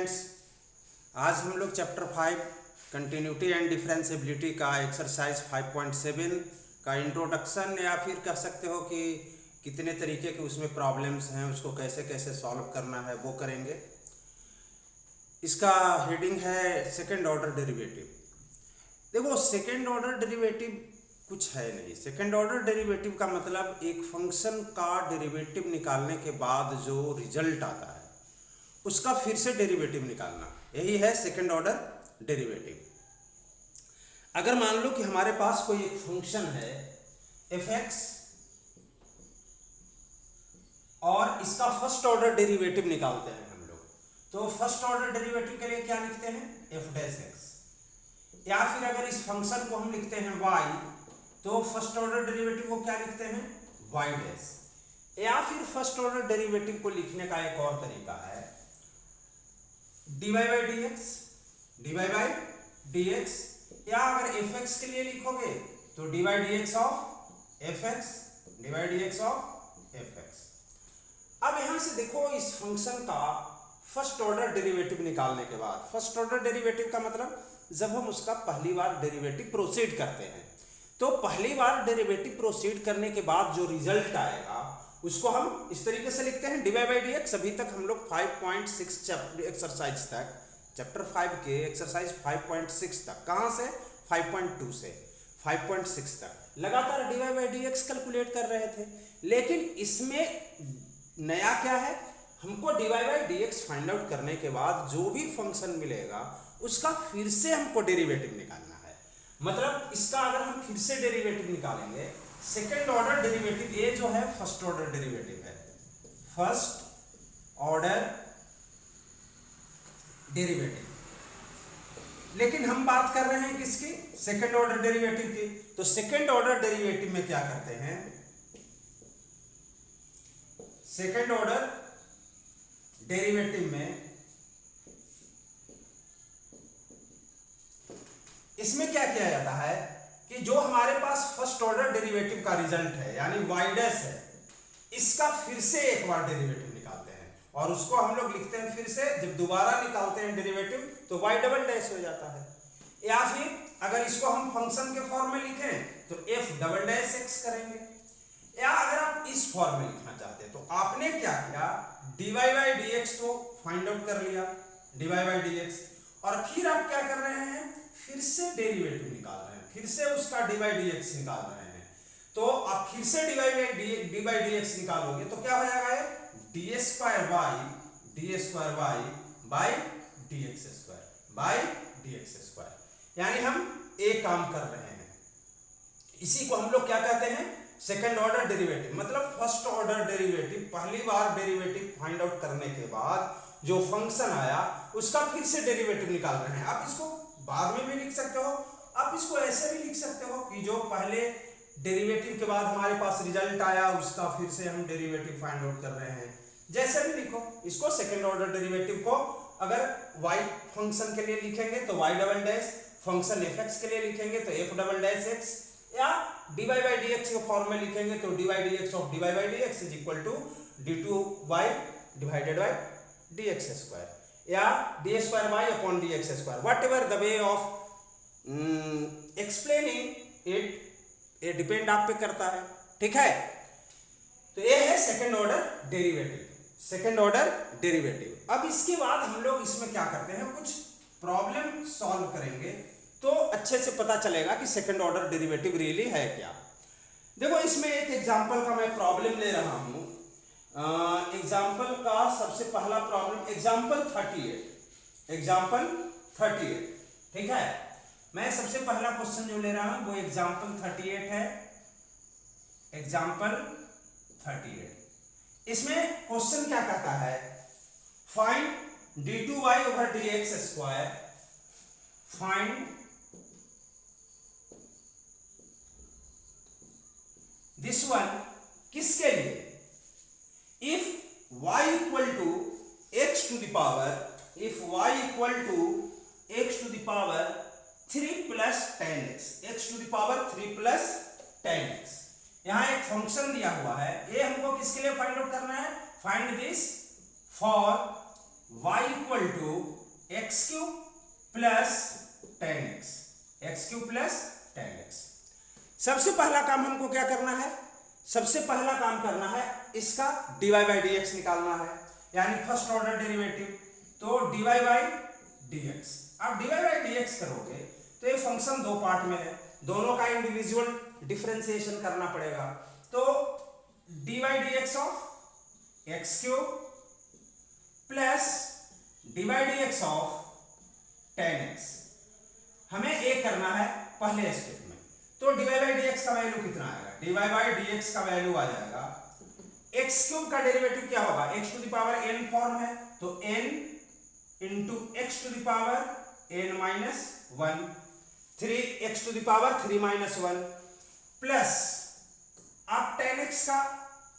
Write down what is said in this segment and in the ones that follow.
Students, आज हम लोग चैप्टर 5 कंटिन्यूटी एंड डिफरेंशिएबिलिटी का एक्सरसाइज 5.7 का इंट्रोडक्शन या फिर कह सकते हो कि कितने तरीके के उसमें प्रॉब्लम्स हैं, उसको कैसे कैसे सॉल्व करना है वो करेंगे। इसका हेडिंग है सेकेंड ऑर्डर डेरिवेटिव। देखो, सेकेंड ऑर्डर डेरिवेटिव कुछ है नहीं। सेकेंड ऑर्डर डेरिवेटिव का मतलब एक फंक्शन का डेरिवेटिव निकालने के बाद जो रिजल्ट आता है उसका फिर से डेरिवेटिव निकालना, यही है सेकेंड ऑर्डर डेरिवेटिव। अगर मान लो कि हमारे पास कोई एक फंक्शन है f(x) और इसका फर्स्ट ऑर्डर डेरिवेटिव निकालते हैं हम लोग, तो फर्स्ट ऑर्डर डेरिवेटिव के लिए क्या लिखते हैं f'(x), या फिर अगर इस फंक्शन को हम लिखते हैं y, तो फर्स्ट ऑर्डर डेरिवेटिव को क्या लिखते हैं y', या फिर फर्स्ट ऑर्डर डेरिवेटिव को लिखने का एक और तरीका है dy by dx, या अगर f(x) के लिए लिखोगे तो dy dx ऑफ fx। अब यहां से देखो, इस फंक्शन का फर्स्ट ऑर्डर डेरिवेटिव निकालने के बाद, फर्स्ट ऑर्डर डेरिवेटिव का मतलब जब हम उसका पहली बार डेरिवेटिव प्रोसीड करते हैं, तो पहली बार डेरिवेटिव प्रोसीड करने के बाद जो रिजल्ट आएगा उसको हम इस तरीके से लिखते हैं dy by dx। अभी तक हम लोग 5.6 एक्सरसाइज तक, चैप्टर 5 के एक्सरसाइज 5.6 तक, कहां से 5.2 से 5.6 तक लगातार dy by dx कैलकुलेट कर रहे थे। लेकिन इसमें नया क्या है, हमको dy by dx find out करने के बाद जो भी फंक्शन मिलेगा उसका फिर से हमको डेरिवेटिव निकालना है। मतलब इसका अगर हम फिर से डेरिवेटिव निकालेंगे, सेकेंड ऑर्डर डेरिवेटिव, ये जो है फर्स्ट ऑर्डर डेरिवेटिव है, फर्स्ट ऑर्डर डेरिवेटिव। लेकिन हम बात कर रहे हैं किसकी, सेकेंड ऑर्डर डेरिवेटिव की। तो सेकेंड ऑर्डर डेरिवेटिव में क्या करते हैं, सेकेंड ऑर्डर डेरिवेटिव में इसमें क्या किया जाता है कि जो हमारे पास फर्स्ट ऑर्डर डेरिवेटिव का रिजल्ट है यानी y' है, इसका फिर से एक बार डेरिवेटिव निकालते हैं और उसको हम लोग लिखते हैं फिर से, जब दोबारा निकालते हैं डेरिवेटिव तो y" हो जाता है। या फिर अगर इसको हम फंक्शन के फॉर्म में लिखें तो f"x करेंगे। या अगर आप इस फॉर्म में लिखना चाहते हैं तो आपने क्या किया, dy by dx तो फाइंड आउट कर लिया, dy by dx, और फिर आप क्या कर रहे हैं, फिर से डेरिवेटिव निकाल रहे हैं, फिर से उसका dy by dx निकाल रहे हैं। तो आप फिर से dy by dx निकालोगे तो क्या हो जाएगा, d2y by dx2 यानी हम एक काम कर रहे हैं। इसी को हम लोग क्या कहते हैं, सेकेंड ऑर्डर डेरिवेटिव। मतलब फर्स्ट ऑर्डर डेरिवेटिव, पहली बार डेरिवेटिव फाइंड आउट करने के बाद जो फंक्शन आया उसका फिर से डेरिवेटिव निकाल रहे हैं। आप इसको बाद में भी लिख सकते हो, आप इसको ऐसे भी लिख सकते हो कि जो पहले डेरिवेटिव के बाद हमारे पास रिजल्ट आया उसका फिर से हम डेरिवेटिव फाइंड आउट कर रहे हैं। जैसे भी लिखो इसको, सेकेंड ऑर्डर डेरिवेटिव को अगर y फंक्शन के लिए लिखेंगे तो y', फंक्शन fx के लिए लिखेंगे तो f''x, या dy by dx के फॉर्म में लिखेंगे तो dy dx of dy by dx is equal to d2y divided by dx2, या d2y upon dx2, whatever the way of explaining it, ये डिपेंड आप पे करता है। ठीक है, तो ये है second order derivative, second order derivative. अब इसके बाद हम लोग इसमें क्या करते हैं, कुछ प्रॉब्लम सॉल्व करेंगे तो अच्छे से पता चलेगा कि सेकेंड ऑर्डर डेरिवेटिव रियली है क्या। देखो, इसमें एक एग्जांपल का मैं प्रॉब्लम ले रहा हूं। एग्जांपल का सबसे पहला प्रॉब्लम एग्जांपल 38, ठीक है। मैं सबसे पहला क्वेश्चन जो ले रहा हूं वो एग्जांपल 38 है, एग्जांपल 38। इसमें क्वेश्चन क्या कहता है, find d2y over dx2, find this one किसके लिए, if y equal to x to the power, if y equal to x to the power 3 plus 10x, x to the power 3 plus 10x, यहां एक function दिया हुआ है, ये हमको किसके लिए फाइंड आउट करना है, find this for y equal to x cube plus 10x, x cube plus 10x। सबसे पहला काम हमको क्या करना है, सबसे पहला काम करना है इसका dy बाई डी एक्स निकालना है, यानी फर्स्ट ऑर्डर डेरिवेटिव। तो dy बाई डी एक्स, आप dy बाई डी एक्स करोगे तो ये फंक्शन दो पार्ट में है, दोनों का इंडिविजुअल डिफरेंशिएशन करना पड़ेगा। तो dy by d x of x cube plus dy by d x of 10x हमें एक करना है पहले स्टेप में। तो dy बाई डी एक्स का वैल्यू कितना आएगा, dy बाई डी एक्स का वैल्यू आ जाएगा, एक्स क्यूब का डेरिवेटिव क्या होगा, x to the power n form है तो n into x to the power n minus 1, 3x to the power 3 minus 1 plus आप 10x का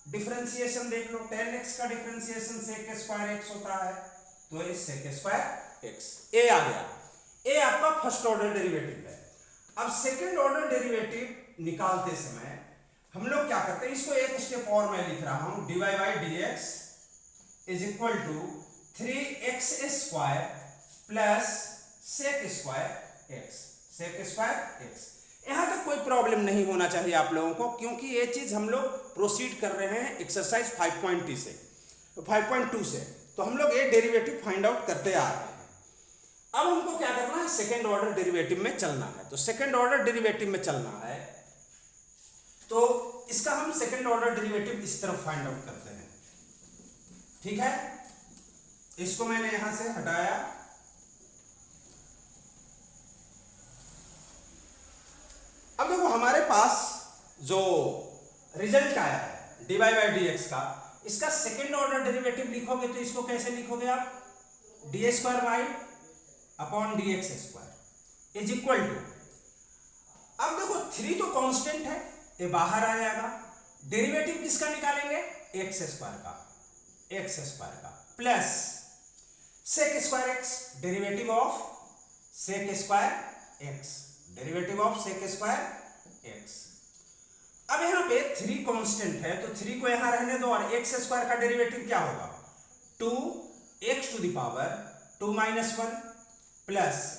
डिफरेंशिएशन देख लो, 10x का डिफरेंशिएशन sec स्क्वायर x होता है, तो ये sec स्क्वायर x a आ गया। ए आपका फर्स्ट ऑर्डर डेरिवेटिव है। अब सेकंड ऑर्डर डेरिवेटिव निकालते समय हम लोग क्या करते हैं, इसको एक स्टेप और मैं लिख रहा हूं, dy by d x is equal to 3x square plus sec square x, sec square x। यहां तक कोई प्रॉब्लम नहीं होना चाहिए आप लोगों को, क्योंकि ये चीज हम लोग प्रोसीड कर रहे हैं एक्सरसाइज 5.2 से, तो हम लोग ये डेरिवेटिव फाइंड आउट करते आ रहे हैं। अब हमको क्या करना है, सेकेंड ऑर्डर डेरिवेटिव में चलना है। तो सेकेंड ऑर्डर डेरिवेटिव में चलना है तो इसका हम सेकेंड ऑर्डर डेरिवेटिव इस तरफ फाइंड आउट करते हैं, ठीक है। इसको मैंने यहां से हटाया, अब देखो हमारे पास जो रिजल्ट आया है dy बाई डी एक्स का, इसका सेकेंड ऑर्डर डेरिवेटिव लिखोगे तो इसको कैसे लिखोगे आप, d square y upon d x square is equal to, अब देखो 3 तो कांस्टेंट है, ये बाहर आ जाएगा, डेरिवेटिव किसका निकालेंगे, एक्स स्क्वायर का plus sec square x, derivative of sec square x, derivative of sec square x. अब यहां पे 3 कांस्टेंट है तो 3 को यहां रहने दो, और एक्स स्क्वायर का डेरिवेटिव क्या होगा, 2x to the power 2 minus 1 plus,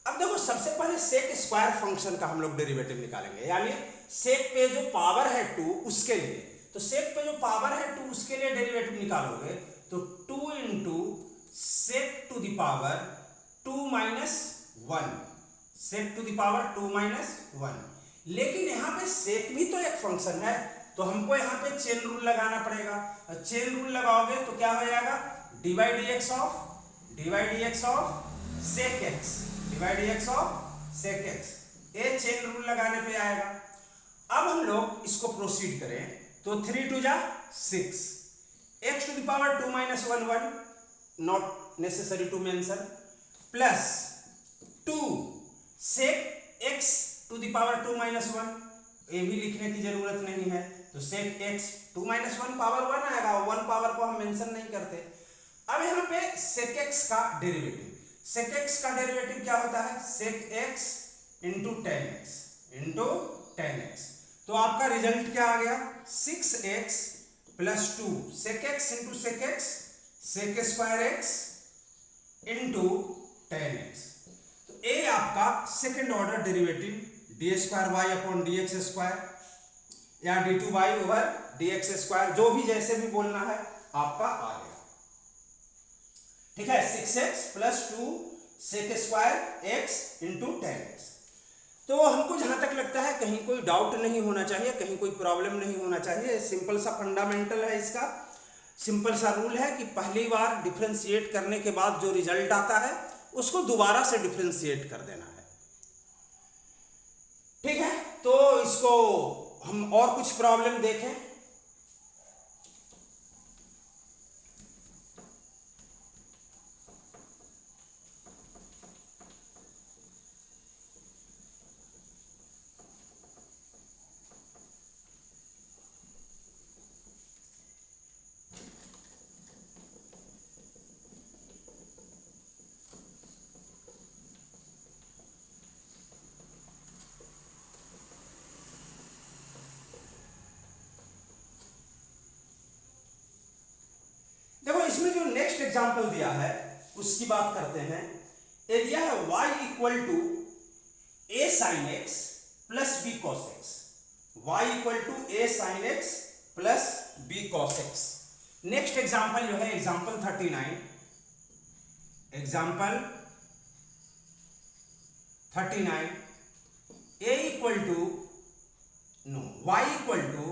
अब देखो सबसे पहले सेक स्क्वायर फंक्शन का हम लोग डेरिवेटिव निकालेंगे, यानी सेक पे जो पावर है 2 उसके लिए, तो सेक पे जो पावर है 2 उसके लिए डेरिवेटिव निकालोगे तो 2 into sec to the power 2 minus 1, sec to the power 2 minus 1। लेकिन यहाँ पे सेक भी तो एक फंक्शन है, तो हमको यहाँ पे चेन रूल लगाना पड़ेगा, और चेन रूल लगाओगे तो क्या हो जाएगा, d by d x of sec x, d by d x of sec x, ये चेन रूल लगाने पे आएगा। अब हम लोग इसको प्रोसीड करें तो 3 टू जा 6, x to the power 2 minus 1 not necessary to mention, plus 2 sec x to the power 2 minus 1, ये भी लिखने की जरूरत नहीं है, तो सेक एक्स 2 माइनस 1 पावर 1 आएगा, 1 पावर को हम मेंशन नहीं करते। अब यहाँ पे सेक एक्स का डेरिवेटिव, सेक एक्स का डेरिवेटिव क्या होता है, सेक एक्स इंटू 10x, तो आपका रिजल्ट क्या आ गया, 6x plus 2 sec x into sec x, sec square x into 10x, तो ये आपका second order derivative d square y upon d x square या d 2 y over d x square, जो भी जैसे भी बोलना है आपका आ गया, ठीक है। 6x plus 2 sec square x into 10x। तो हमको जहां तक लगता है कहीं कोई डाउट नहीं होना चाहिए, कहीं कोई प्रॉब्लम नहीं होना चाहिए, सिंपल सा फंडामेंटल है, इसका सिंपल सा रूल है कि पहली बार डिफरेंशिएट करने के बाद जो रिजल्ट आता है उसको दोबारा से डिफरेंशिएट कर देना है, ठीक है। तो इसको हम और कुछ प्रॉब्लम देखें, इसमें जो नेक्स्ट नेक्स्ट एग्जांपल दिया है उसकी बात करते हैं। ये दिया है y equal to a sin x plus b cos x, y equal to a sin x plus b cos x। Next example जो है example 39, example 39 a equal to y equal to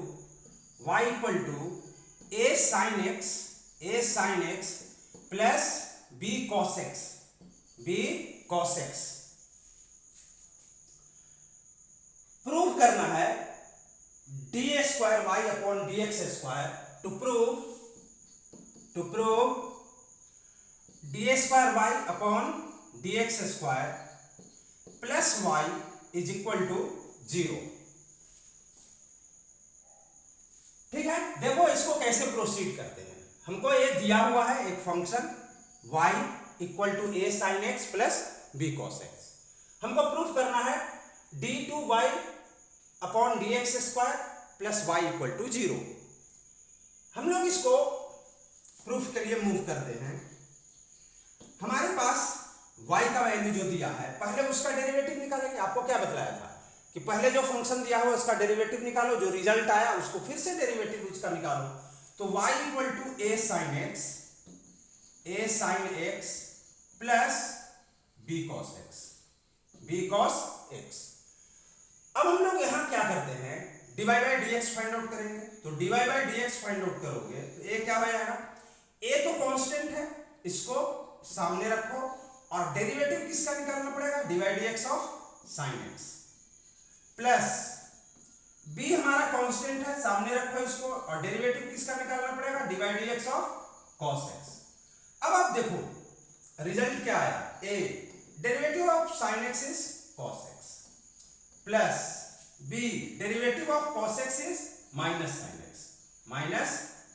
a sin x plus b cos x। Prove करना है d square y upon d x square. To prove d square y upon d x square plus y is equal to 0। ठीक है, देखो इसको कैसे proceed करते हैं। हमको ये दिया हुआ है एक function y equal to a sin x plus b cos x। हमको प्रूफ करना है d2y upon d x square plus y equal to 0। हम लोग इसको प्रूफ के लिए मूव करते हैं। हमारे पास y का वैल्यू जो दिया है, पहले उसका डेरिवेटिव निकालेंगे। आपको क्या बतलाया था कि पहले जो फंक्शन दिया हो उसका डेरिवेटिव निकालो, जो रिजल्ट आया उसको फिर से डेरिवेटिव उसका निकालो। तो y equal to a sin x plus b cos x। अब हम लोग यहां क्या करते हैं, dy by d x find out करेंगे। तो dy by d x find out करोगे तो a क्या हो जाएगा, a तो कांस्टेंट है, इसको सामने रखो और डेरिवेटिव किसका निकालना पड़ेगा, dy by d x of sin x plus b हमारा कांस्टेंट है, सामने रखो इसको और डेरिवेटिव किसका निकालना पड़ेगा, dy by d x of cos x। अब आप देखो रिजल्ट क्या आया, a derivative of sin x is cos x plus b derivative of cos x is minus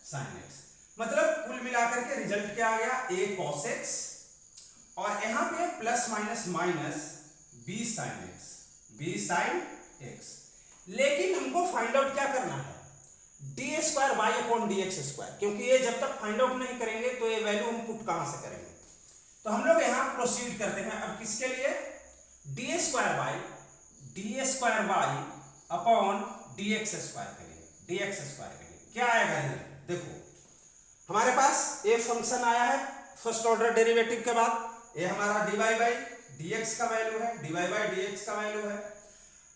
sin x। मतलब कुल मिलाकर के रिजल्ट क्या आ गया, a cos x और यहां पे plus minus b sin x। लेकिन हमको फाइंड आउट क्या करना है, d square y upon d x square, क्योंकि ये जब तक फाइंड आउट नहीं करेंगे तो ये वैल्यू हम पुट कहां से करेंगे। तो हम लोग यहां प्रोसीड करते हैं। अब किसके लिए, d square y upon d x square के लिए क्या आएगा ये देखो। हमारे पास ये फंक्शन आया है फर्स्ट ऑर्डर डेरिवेटिव के बाद, ये हमारा dy बाई डी एक्स का वैल्यू है,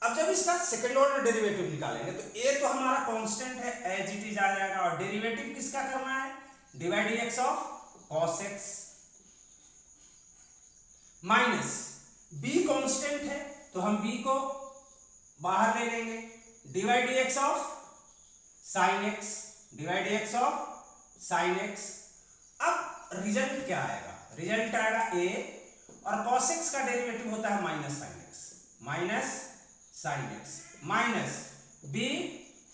अब जब इसका सेकंड ऑर्डर डेरिवेटिव निकालेंगे तो a तो हमारा कांस्टेंट है, एज इट इज आ जाएगा और डेरिवेटिव किसका करना है, dy by d x of cos x minus b constant है तो हम b को बाहर ले लेंगे, dy by d x of sin x। अब रिजल्ट क्या आएगा, रिजल्ट आएगा a और cos x का डेरिवेटिव होता है minus sin x minus b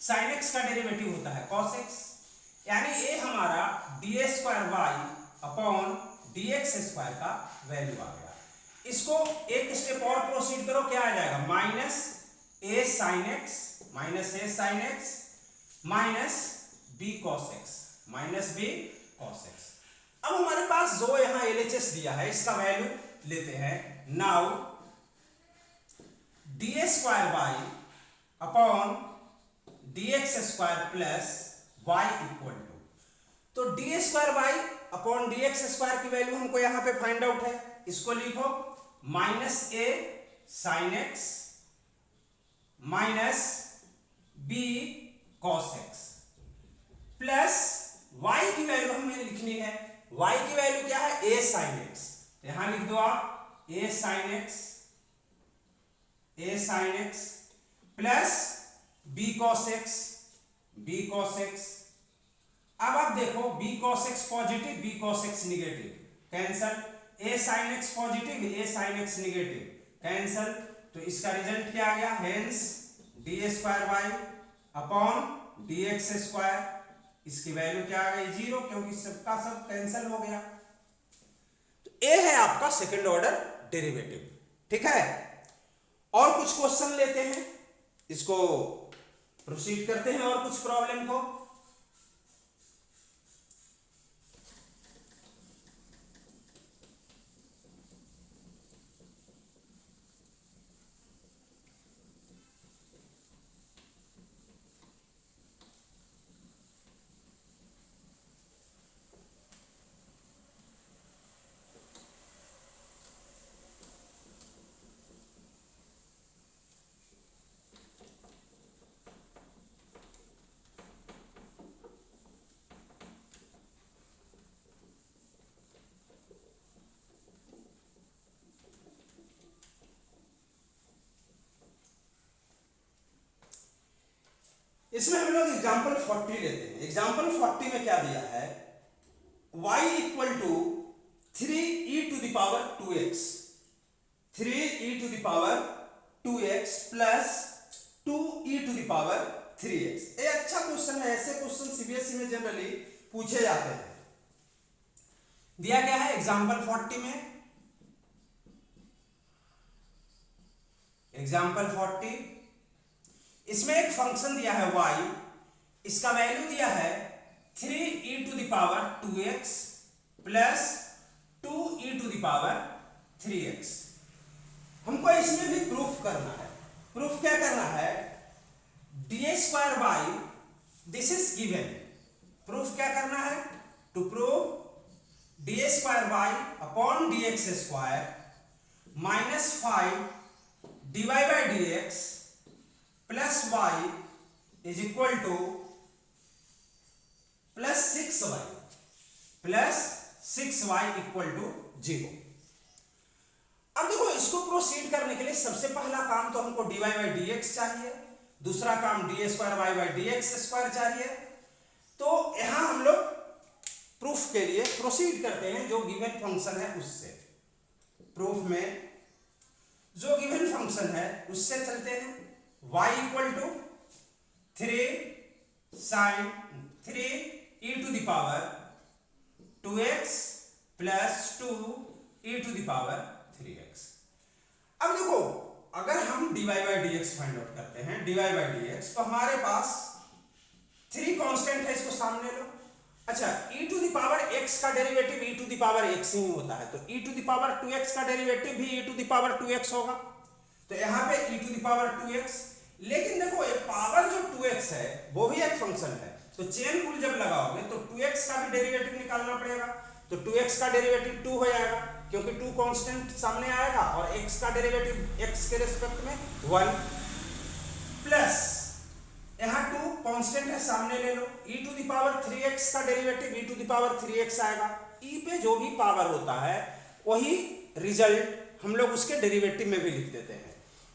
sin x का डेरिवेटिव होता है cos x, यानी a हमारा d square y upon d x square का वैल्यू आ गया। इसको एक स्टेप और प्रोसीड करो, क्या आ जाएगा, minus a sin x minus b cos x। अब हमारे पास जो यहां LHS दिया है इसका वैल्यू लेते हैं। Now d square y upon d x square plus y equal to, तो d square y upon d x square की वैल्यू हमको यहां पे फाइंड आउट है, इसको लिखो minus a sin x minus b cos x plus y की value हमें लिखनी है, y की वैल्यू क्या है, a sin x, यहां लिख दो आप a sin x plus b cos x। अब आप देखो b cos x positive b cos x negative, cancel, a sin x positive a sin x negative, cancel. तो इसका रिजल्ट क्या आ गया, hence d square y upon d x square, इसकी value क्या आ गई, 0, क्योंकि सबका सब कैंसिल हो गया। तो ए है आपका सेकंड ऑर्डर डेरिवेटिव। ठीक है, और कुछ क्वेश्चन लेते हैं, इसको प्रोसीड करते हैं और कुछ प्रॉब्लम को। इसमें हम लोग एग्जाम्पल 40 लेते हैं। एग्जाम्पल 40 में क्या दिया है, y equal to 3e to the power 2x, 3e to the power 2x plus 2e to the power 3x। ये अच्छा क्वेश्चन है, ऐसे क्वेश्चन सीबीएसई में जनरली पूछे जाते हैं। दिया क्या है एग्जाम्पल 40 में, एग्जाम्पल 40 इसमें एक फंक्शन दिया है y, इसका वैल्यू दिया है 3e to the power 2x plus 2e to the power 3x। हमको इसमें भी प्रूफ करना है। प्रूफ क्या करना है, d square by this is given. Proof क्या करना है, to prove d square by upon d x square minus 5 dy by d x plus y is equal to plus 6y equal to 0। अब देखो इसको proceed करने के लिए सबसे पहला काम तो हमको dy बाई डी एक्स चाहिए, दूसरा काम d square y by d x square चाहिए। तो यहां हम लोग प्रूफ के लिए प्रोसीड करते हैं जो गिवन फंक्शन है उससे। प्रूफ में जो गिवन फंक्शन है उससे चलते हैं। y equal to 3 sine 3e to the power 2x plus 2e to the power 3x। अब देखो अगर हम dy by d x find out करते हैं, dy बाई डी एक्स, तो हमारे पास 3 कांस्टेंट है, इसको सामने लो। अच्छा e to the power x का derivative e to the power x ही होता है, तो e to the power 2x का डेरिवेटिव भी e to the power 2x होगा। तो यहां पे e to the power 2x, लेकिन देखो ये पावर जो 2x है वो भी एक फंक्शन है, तो चेन रूल जब लगाओगे तो 2x का भी डेरिवेटिव निकालना पड़ेगा। तो 2x का डेरिवेटिव 2 हो जाएगा क्योंकि 2 कांस्टेंट सामने आएगा, और x का डेरिवेटिव x के रिस्पेक्ट में 1 प्लस यहां 2 कांस्टेंट है सामने ले लो, e to the power 3x का derivative e to the power 3x आएगा। e पे जो भी पावर होता है वही रिजल्ट हम लोग उसके डेरिवेटिव में भी लिख देते हैं।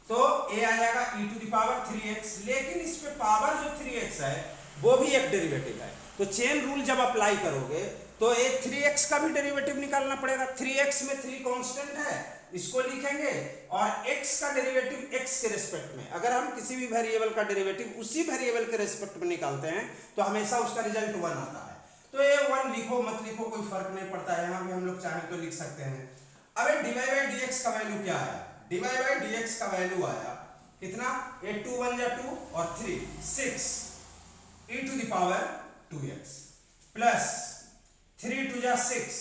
तो a आ जाएगा e to the power 3x, लेकिन इस पे पावर जो 3x है वो भी एक डेरिवेटिव है, तो चेन रूल जब अप्लाई करोगे तो ये 3x का भी डेरिवेटिव निकालना पड़ेगा। 3x में 3 कांस्टेंट है, इसको लिखेंगे, और x का डेरिवेटिव x के रिस्पेक्ट में, अगर हम किसी भी वेरिएबल का डेरिवेटिव उसी वेरिएबल के रिस्पेक्ट में निकालते हैं तो हमेशा उसका रिजल्ट 1 आता है। तो ये 1 लिखो मत लिखो कोई फर्क नहीं पड़ता है, यहाँ पे हम लोग चाहें तो लिख सकते हैं। अब dy बाई डी एक्स का वैल्यू क्या आया, dy बाई डी एक्स का वैल्यू आया कितना, 8 2 1 जा 2 और 3 6 e to the power 2x plus 3 2 जा 6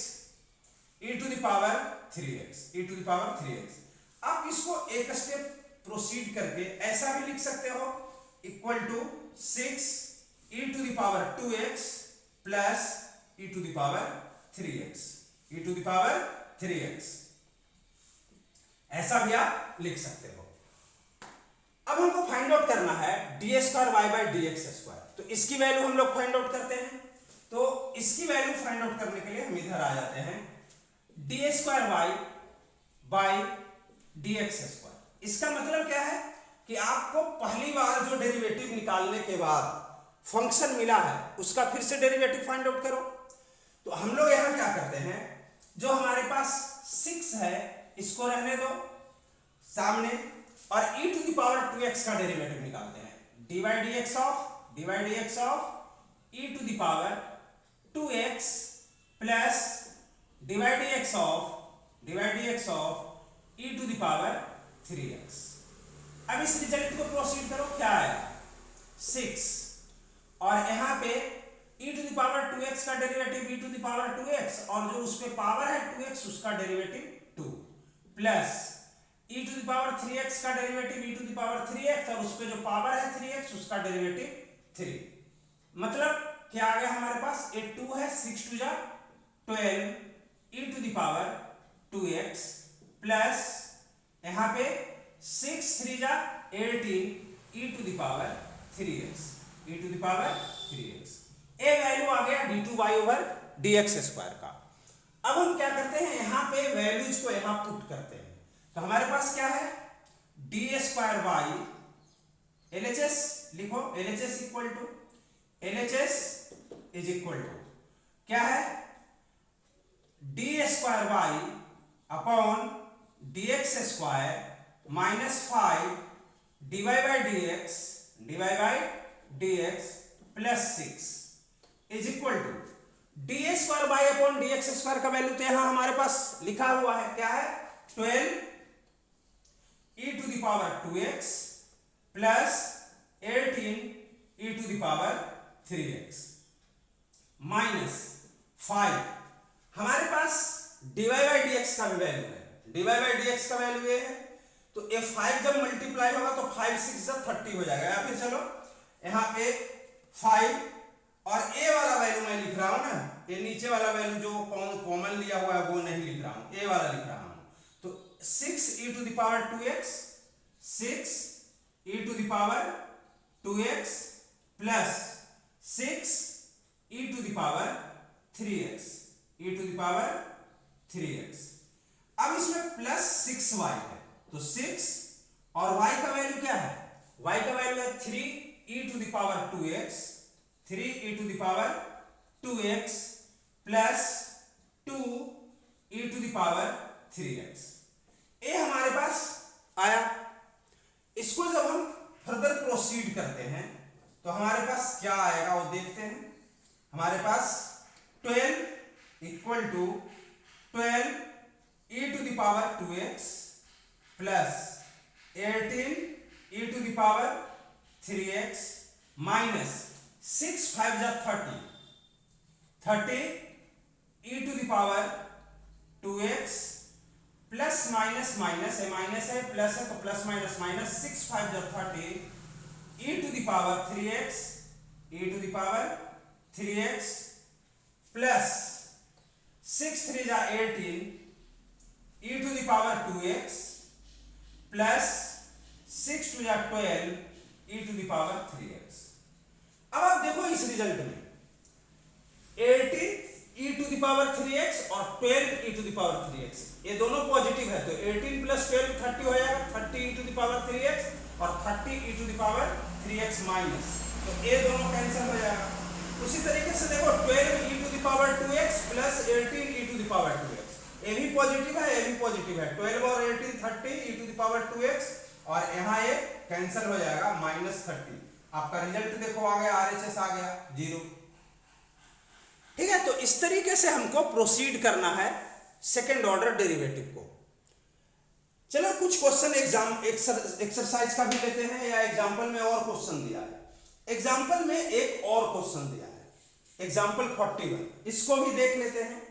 e to the power 3x, e to the power 3x। आप इसको एक स्टेप प्रोसीड करके ऐसा भी लिख सकते हो, equal to 6 e to the power 2x plus e to the power 3x, e to the power 3x, ऐसा भी आप लिख सकते हो। अब हमको फाइंड आउट करना है d square y by d x square, तो इसकी वैल्यू हम लोग फाइंड आउट करते हैं। तो इसकी वैल्यू फाइंड आउट करने के लिए हम इधर आ जाते हैं, d square y by d x square. इसका मतलब क्या है कि आपको पहली बार जो डेरिवेटिव निकालने के बाद फंक्शन मिला है उसका फिर से डेरिवेटिव फाइंड आउट करो। तो हम लोग यहां क्या करते हैं, जो हमारे पास 6 है इसको रहने दो सामने, और e to the power 2x का डेरिवेटिव निकालते हैं। dy dx of e to the power 2x plus dy dx of e to the power 3x। अब इस रिजल्ट को प्रोसीड करो, क्या आया 6, और यहां पे e to the power 2x का derivative e to the power 2x, और जो उस पे पावर है 2x उसका derivative 2 plus e to the power 3x का derivative e to the power 3x, और उस पे जो पावर है 3x उसका डेरिवेटिव 3। मतलब क्या आ गया हमारे पास, 8 2 है 6 2 जा 12 e to the power 2x plus यहां पे 6 3 जा 18 e to the power 3x, e to the power 3x। ए वैल्यू आ गया d2y ओवर dx स्क्वायर का। अब हम क्या करते हैं, यहां पे वैल्यूज को यहां पुट करते हैं। तो हमारे पास क्या है, डी स्क्वायर वाई LHS लिखो, LHS equal to, LHS is equal to क्या है, d² y upon dx² minus 5 dy by dx plus 6 is equal to d² by upon dx² का वैल्यू तो यहां हमारे पास लिखा हुआ है, क्या है, 12 e to the power 2x plus 18 e to the power 3x minus 5, हमारे पास dy बाई dx का भी वैल्यू है, dy बाई dx का वैल्यू ये है, तो ये 5 जब मल्टीप्लाई होगा तो 5 6 जब 30 हो जाएगा, या फिर चलो यहाँ पे 5 और a वाला वैल्यू मैं लिख रहा हूं ना, ये नीचे वाला वैल्यू जो कॉमन लिया हुआ है वो नहीं लिख रहा हूं, a वाला लिख रहा हूं, तो 6 e to the power 2x 6 e to the power 2x plus 6 e to the power 3x e to the power 3x। अब इसमें प्लस 6y है, तो 6 और y का वैल्यू क्या है, y का वैल्यू है 3 e to the power 2x 3 e to the power 2x plus 2 e to the power 3x, ये हमारे पास आया। इसको जब हम फर्दर प्रोसीड करते हैं तो हमारे पास क्या आएगा वो देखते हैं। हमारे पास 12 equal to 12 e to the power 2x plus 18 e to the power 3x minus 6 5 जा 30 e to the power 2x plus minus minus है, माइनस है प्लस है तो प्लस माइनस माइनस 6 5 जा 30 e to the power 3x e to the power 3x plus 6 3 जा 18 e to the power 2x plus 6 2 जा 12 e to the power 3x। अब आप देखो इस रिजल्ट में 18 e to the power 3x और 12 e to the power 3x, ये दोनों पॉजिटिव है, तो 18 प्लस 12 30 हो जाएगा, 30 e to the power 3x और 30 e to the power 3x minus, तो ये दोनों कैंसिल हो जाएगा। उसी तरीके से देखो 12 e to the power 2x plus 18 e to the power 2x, ये भी पॉजिटिव है, ये भी पॉजिटिव है, 12 और 18 30 e to the power 2x और यहाँ ये कैंसिल हो जाएगा माइनस 30। आपका रिजल्ट देखो आ गया, RHS आ गया 0। ठीक है, तो इस तरीके से हमको प्रोसीड करना है सेकेंड ऑर्डर डेरिवेटिव को। चलो कुछ क्वेश्चन एक्सरसाइज का भी लेते हैं, या एग्जांपल में और क्वेश्चन दिया है। एग्जांपल में एक और क्वेश्चन दिया है, एग्जांपल 41, इसको भी देख लेते हैं।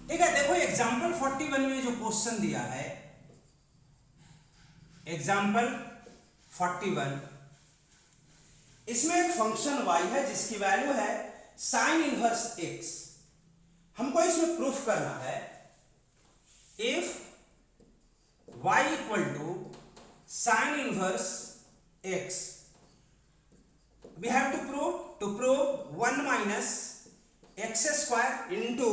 ठीक है, देखो एग्जाम्पल 41 में जो क्वेश्चन दिया है, एग्जाम्पल 41, इसमें एक फंक्शन y है जिसकी वैल्यू है साइन इनवर्स x। हमको इसमें प्रूफ करना है if y equal to sine inverse x, we have to prove 1 minus x square into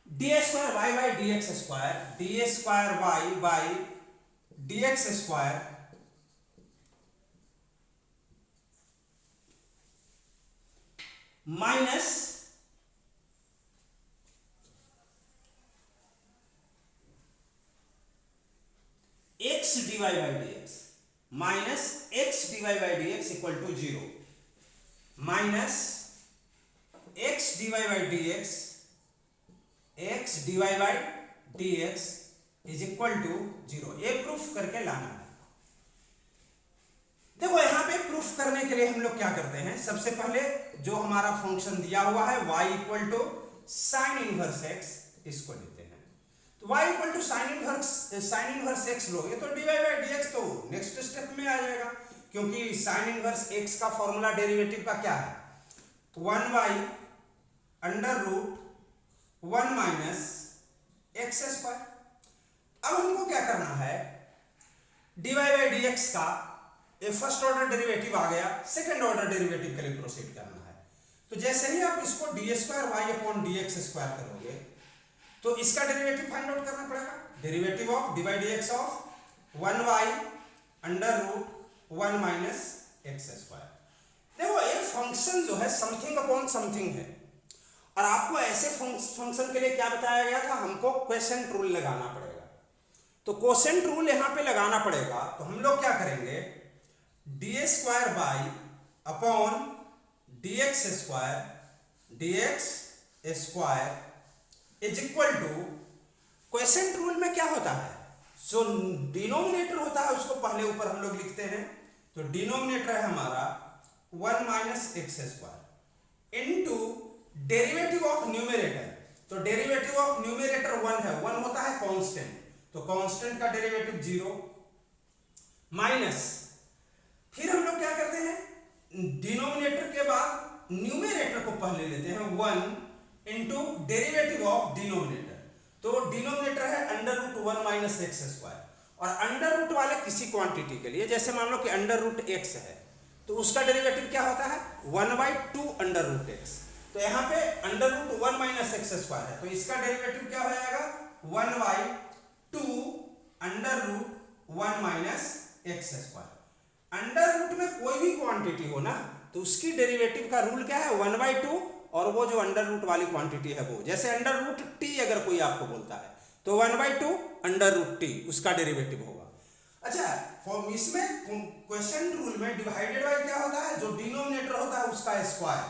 d square y by d x square, d square y by d x square minus x d y by d x, minus x d y by d x equal to 0, minus x d y by d x x dy by dx is equal to 0, ये proof करके लाना है। देखो यहां पे proof करने के लिए हम लोग क्या करते हैं, सबसे पहले जो हमारा फंक्शन दिया हुआ है y equal to sine inverse x, इसको लेते हैं। तो y equal to sine inverse x लोगे तो dy बाई dx तो नेक्स्ट स्टेप में आ जाएगा, क्योंकि साइन इनवर्स x का फॉर्मूला डेरिवेटिव का क्या है, 1 by under root 1 minus x square. अब हमको क्या करना है, dy बाई dx का फर्स्ट ऑर्डर डेरिवेटिव आ गया, सेकंड ऑर्डर डेरिवेटिव के लिए प्रोसीड करना है। तो जैसे ही आप इसको d square y upon d x square करोगे तो इसका डेरिवेटिव फाइंड आउट करना पड़ेगा, derivative of d by d x of 1 y under root 1 minus x square. देखो एक फंक्शन जो है समथिंग अपॉन समथिंग है, और आपको ऐसे फंक्शन के लिए क्या बताया गया था, हमको क्वोशिएंट रूल लगाना पड़ेगा। तो क्वोशिएंट रूल यहां पे लगाना पड़ेगा, तो हम लोग क्या करेंगे, d square by upon d x square is equal to, quotient rule में क्या होता है, जो डिनोमिनेटर होता है उसको पहले ऊपर हम लोग लिखते हैं। तो डिनोमिनेटर है हमारा 1 minus x square into derivative of numerator. तो डेरिवेटिव ऑफ न्यूमरेटर 1 है, 1 होता है कांस्टेंट, तो कांस्टेंट का डेरिवेटिव 0 माइनस, फिर हम लोग क्या करते हैं, डिनोमिनेटर के बाद न्यूमरेटर को पहले लेते हैं 1 इंटू डेरिवेटिव ऑफ डिनोमिनेटर। तो डिनोमिनेटर है under root 1 minus x square, और अंडर रूट वाले किसी क्वांटिटी के लिए, जैसे मान लो कि अंडर रूट एक्स है, तो उसका डेरिवेटिव क्या होता है 1 बाई 2 अंडर रूट एक्स। तो यहाँ पे under root 1 minus x square है, तो इसका डेरिवेटिव क्या हो जाएगा 1 by 2 under root 1 minus x square. Under root में कोई भी क्वांटिटी हो ना, तो उसकी डेरिवेटिव का रूल क्या है 1 बाई 2, और वो जो अंडर रूट वाली क्वांटिटी है वो, जैसे अंडर रूट टी अगर कोई आपको बोलता है तो 1 बाई 2 अंडर रूट टी उसका डेरिवेटिव होगा। अच्छा, इसमें क्वोशिएंट रूल में डिवाइडेड बाई क्या होता है, जो डिनोमिनेटर होता है उसका स्क्वायर।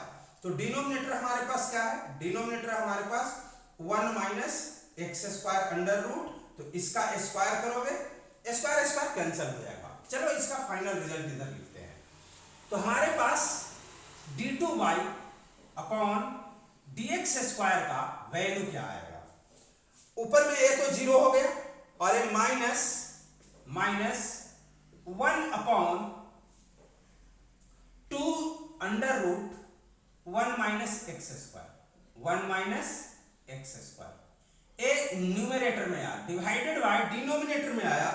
तो डिनोमिनेटर हमारे पास क्या है, डिनोमिनेटर हमारे पास 1 minus x square under root, तो इसका स्क्वायर करोगे, स्क्वायर स्क्वायर कैंसिल हो जाएगा। चलो इसका फाइनल रिजल्ट इधर लिखते हैं। तो हमारे पास d2 by upon dx square का वैल्यू क्या आएगा, ऊपर में ये तो 0 हो गया, और ये minus 1 upon 2 under root 1 minus x square, 1 minus x square. ए न्यूमरेटर में आया, डिवाइडेड बाय डिनोमिनेटर में आया,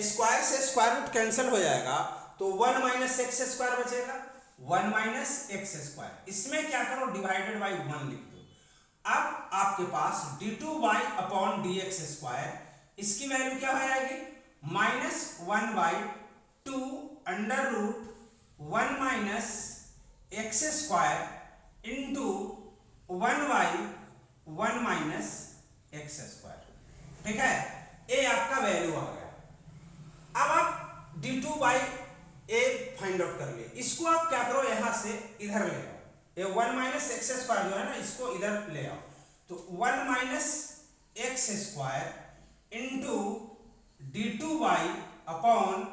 स्क्वायर से स्क्वायर रूट कैंसिल हो जाएगा, तो 1 माइनस एक्स स्क्वायर बचेगा, 1 माइनस एक्स स्क्वायर। इसमें क्या करो, डिवाइडेड बाई 1 लिख दो। अब आपके पास d2 by upon dx square, इसकी वैल्यू क्या हो जाएगी minus 1 by 2 under root 1 minus x square into 1 by 1 minus x square. ठीक है, ये आपका वैल्यू आ गया। अब आप d2 by A find out कर लिए, इसको आप क्या करो, यहां से इधर ले आओ, ये 1 माइनस एक्स स्क्वायर जो है ना, इसको इधर ले आओ। तो 1 minus x square into d2 by upon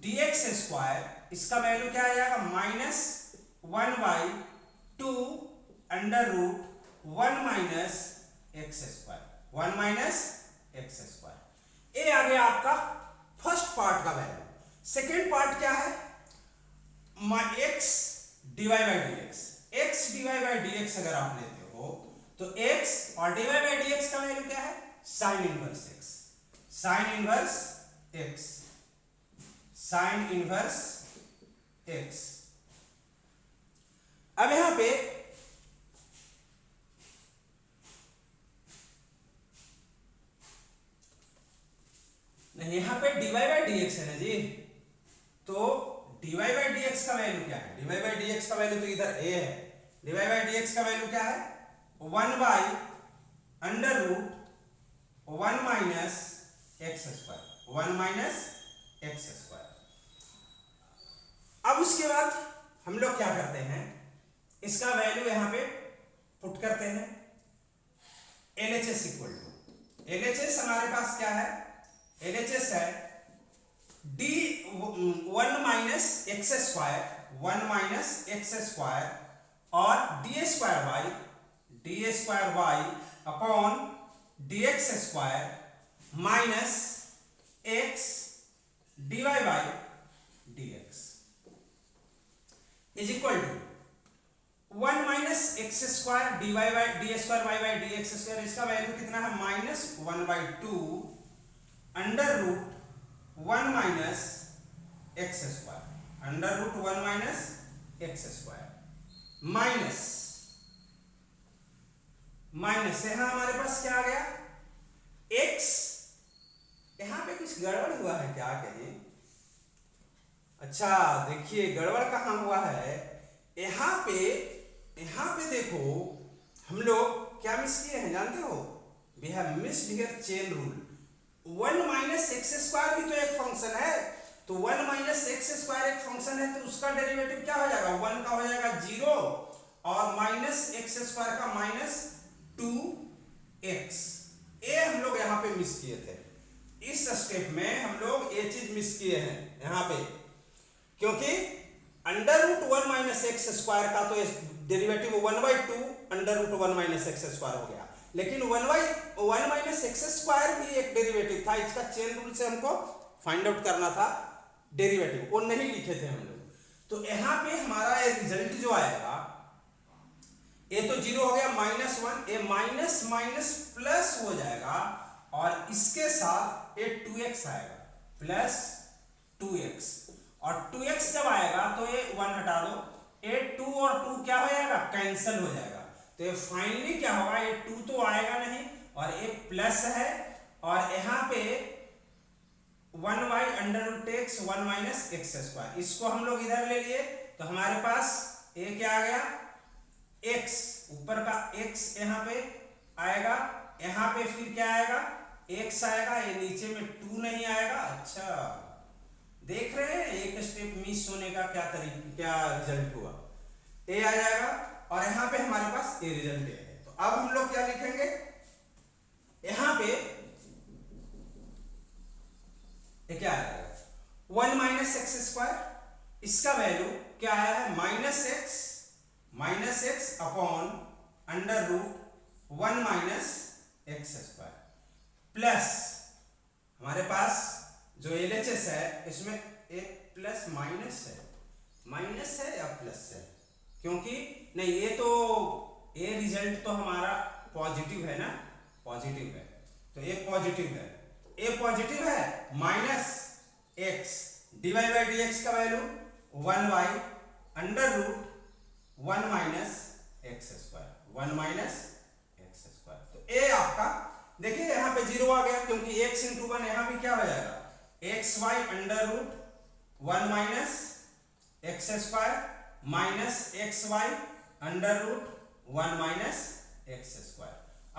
dx square, इसका वैल्यू क्या आ जाएगा minus 1 by 2 under root 1 minus x square, 1 minus x square. ये आ गया आपका फर्स्ट पार्ट का वैल्यू। सेकेंड पार्ट क्या है, x dy by d x, x dy by d x अगर आप लेते हो तो x और डिवाई बाई डी एक्स का वैल्यू क्या है sign inverse x, sign inverse x, sign inverse x। अब यहां पे नहीं, यहां पे डिवाई बाई डी एक्स है ना जी, तो डिवाई बाई डी एक्स का वैल्यू क्या है, डिवाई बाई डी एक्स का वैल्यू तो इधर a है, डिवाई बाई डी एक्स का वैल्यू क्या है 1 by under root 1 minus x square, 1 minus x square. अब उसके बाद हम लोग क्या करते हैं, इसका वैल्यू यहां पे पुट करते हैं, LHS इक्वल टू, LHS हमारे पास क्या है, LHS है d 1 minus x square, 1 minus x square और d square y upon dx square minus x dy by d x is equal to 1 minus x square d y by d square y by d x square, इसका value कितना है minus 1/2 under root 1 minus x square, under root 1 minus x square minus minus यहां हमारे पास क्या आ गया x, यहां पे कुछ गड़बड़ हुआ है क्या कहीं? अच्छा देखिए गड़बड़ कहां हुआ है, यहां पे देखो हम लोग क्या मिस किए हैं जानते हो? We have missed here chain rule. 1 minus x square भी तो एक फंक्शन है, तो 1 माइनस एक्स स्क्वायर एक फंक्शन है, तो उसका डेरिवेटिव क्या हो जाएगा 1 का हो जाएगा 0 और माइनस एक्स स्क्वायर का माइनस 2x। ये हम लोग यहाँ पे मिस किए थे, इस स्टेप में हम लोग ये चीज मिस किए हैं यहाँ पे, क्योंकि under root 1 minus x square का तो derivative 1/2 under root 1 minus x square हो गया, लेकिन 1 माइनस एक्स स्क्वायर भी एक डेरिवेटिव था, इसका चेन रूल से हमको फाइंड आउट करना था डेरिवेटिव, वो नहीं लिखे थे हम लोग। तो यहाँ पे हमारा ये रिजल्ट जो आएगा ये तो 0 हो गया -1, ये माइनस माइनस प्लस हो जाएगा और इसके साथ ये 2x आएगा प्लस 2x, और 2x जब आएगा तो ये 1 हटा दो, ये 2 और 2 क्या हो जाएगा कैंसिल हो जाएगा, तो ये फाइनली क्या होगा ये 2 तो आएगा नहीं और ये प्लस है, और यहाँ पे 1 by under root x 1 minus x square, इसको हम लोग इधर ले लिए तो हमारे पास ये क्या आ गया x, ऊपर का x यहाँ पे आएगा, यहाँ पे फिर क्या आएगा x आएगा, ये नीचे में 2 नहीं आएगा। अच्छा देख रहे हैं एक स्टेप मिस होने का क्या रिजल्ट हुआ, a आ जाएगा और यहाँ पे हमारे पास a रिजल्ट है। तो अब हम लोग क्या लिखेंगे यहाँ पे ये क्या आएगा 1 माइनस एक्स स्क्वायर, इसका वैल्यू क्या आया है minus x upon under root 1 minus x square plus हमारे पास जो LHS है इसमें एक प्लस माइनस है या प्लस है, क्योंकि नहीं ये तो ये रिजल्ट तो हमारा पॉजिटिव है ना, पॉजिटिव है, तो ये पॉजिटिव है, ये पॉजिटिव है minus x dy by d x का value 1 by under root 1 minus x square 1 minus x square. तो ए आपका देखिए यहाँ पे 0 आ गया, क्योंकि x इंटू 1 यहाँ भी क्या हो जाएगा x y under root 1 minus x square minus x y under root 1 minus x square.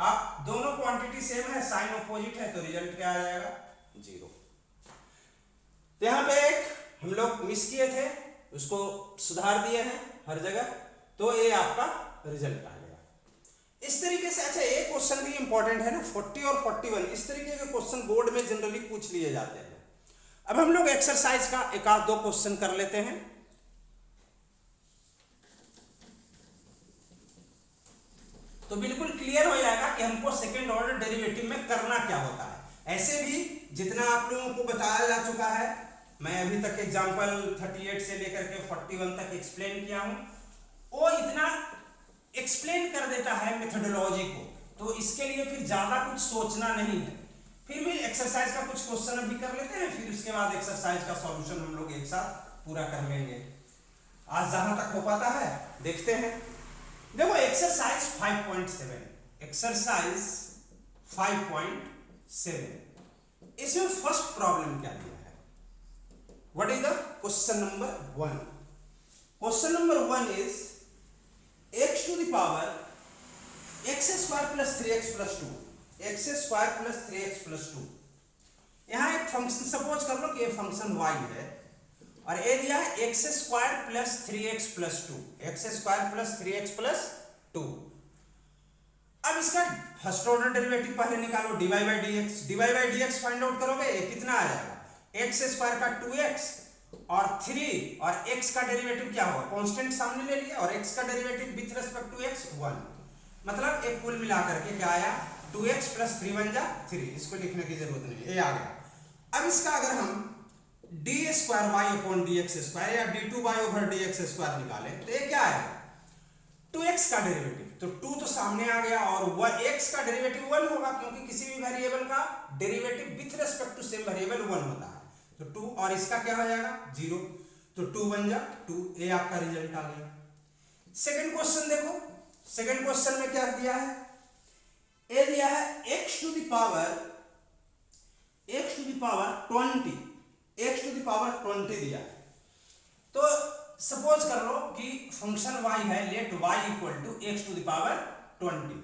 आप दोनों क्वांटिटी सेम है, साइन ऑपोजिट है, तो रिजल्ट क्या आ जाएगा 0। तो यहाँ पे एक हम लोग मिस किए थे, उसको सुधार दिए हैं हर जगह, तो ये आपका रिजल्ट आ गया इस तरीके से। अच्छा एक क्वेश्चन भी इंपॉर्टेंट है ना 40 और 41, इस तरीके के क्वेश्चन बोर्ड में जनरली पूछ लिए जाते हैं। अब हम लोग एक्सरसाइज का एक आध दो क्वेश्चन कर लेते हैं। तो बिल्कुल क्लियर हो जाएगा कि हमको सेकेंड ऑर्डर डेरिवेटिव में करना क्या होता है। ऐसे भी जितना आप लोगों को बताया जा चुका है, मैं अभी तक एग्जांपल 38 से लेकर के 41 तक एक्सप्लेन किया हूं, वो इतना एक्सप्लेन कर देता है मेथोडोलॉजी को, तो इसके लिए फिर ज्यादा कुछ सोचना नहीं है। फिर भी एक्सरसाइज का कुछ क्वेश्चन अभी कर लेते हैं, फिर उसके बाद एक्सरसाइज का सॉल्यूशन हम लोग एक साथ पूरा कर लेंगे। आज जहां तक हो पाता है देखते हैं। देखो एक्सरसाइज 5.7, एक्सरसाइज 5.7, इसमें फर्स्ट प्रॉब्लम क्या दिया है? What is the question number 1? Question number 1 is x to the power x square plus 3x plus 2, x square plus 3x plus 2। यहां एक फंक्शन सपोज कर लो कि ये फंक्शन y है और ये दिया है x square plus 3x plus 2, x square plus 3x plus 2। अब इसका फर्स्ट ऑर्डर डेरिवेटिव पहले निकालो, dy by dx find out करोगे, ये कितना आ जाएगा x स्क्वायर का 2x और 3 और x का डेरिवेटिव क्या होगा, कांस्टेंट सामने ले लिया और x का derivative with respect to x 1 मतलब एक कुल मिलाकर के क्या आया 2x प्लस 3 1 जा 3, इसको लिखने की जरूरत नहीं, ये आ गया। अब इसका अगर हम d square y upon d x square या d two y over d x square निकाले तो ये क्या आएगा 2x का डेरिवेटिव, तो 2 तो सामने आ गया और x का डेरिवेटिव 1 होगा क्योंकि किसी भी वेरिएबल का derivative with respect to same variable 1 होता है, तो 2 और इसका क्या हो जाएगा 0, तो 2 1 जा 2, ये आपका रिजल्ट आ गया। सेकंड क्वेश्चन देखो, सेकंड क्वेश्चन में क्या दिया है, ये दिया है x टू द पावर 20 दिया है। तो सपोज कर लो कि फंक्शन y है, let y equal to x to the power 20,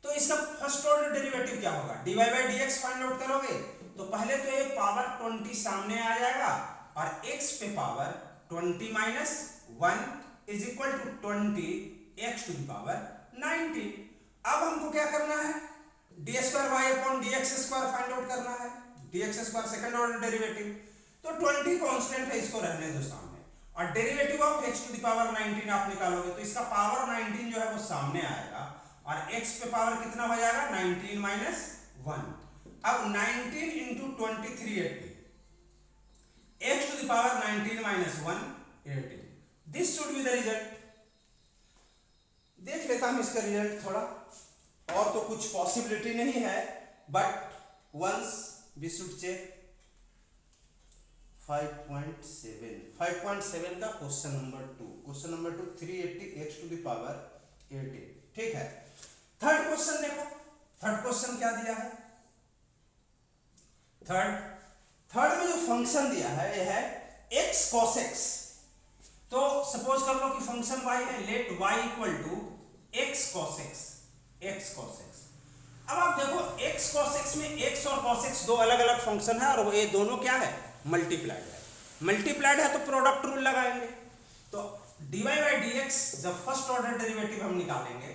तो इसका फर्स्ट ऑर्डर डेरिवेटिव क्या होगा dy by dx find out करोगे तो पहले तो ये पावर 20 सामने आ जाएगा और x पे power 20 minus 1 is equal to 20 x to the power 90। अब हमको क्या करना है d square y upon d x square find out करना है, d x square second order derivative, तो 20 कांस्टेंट है, इसको रहने दो सामने, और derivative of x to the power 19 आप निकालोगे तो इसका पावर 19 जो है वो सामने आएगा और x पे पावर कितना हो जाएगा 19 माइनस 1। अब 19 into 23 80, x to the power 19 minus 1 80, this should be the result. देख लेता हूं इसका रिजल्ट थोड़ा, और तो कुछ पॉसिबिलिटी नहीं है but once we should check. 5.7 का question number 2 380 x to the power 80, ठीक है। थर्ड क्वेश्चन देखो, थर्ड क्वेश्चन क्या दिया है, थर्ड में जो फंक्शन दिया है ये है x cos x। तो सपोज कर लो कि फंक्शन y है, let y equal to x cos x, x cos x। अब आप देखो x cos x में x और cos x दो अलग अलग फंक्शन है और ये दोनों क्या है मल्टीप्लाइड है, मल्टीप्लाइड है तो प्रोडक्ट रूल लगाएंगे, तो dy बाई dx जब फर्स्ट ऑर्डर डेरिवेटिव हम निकालेंगे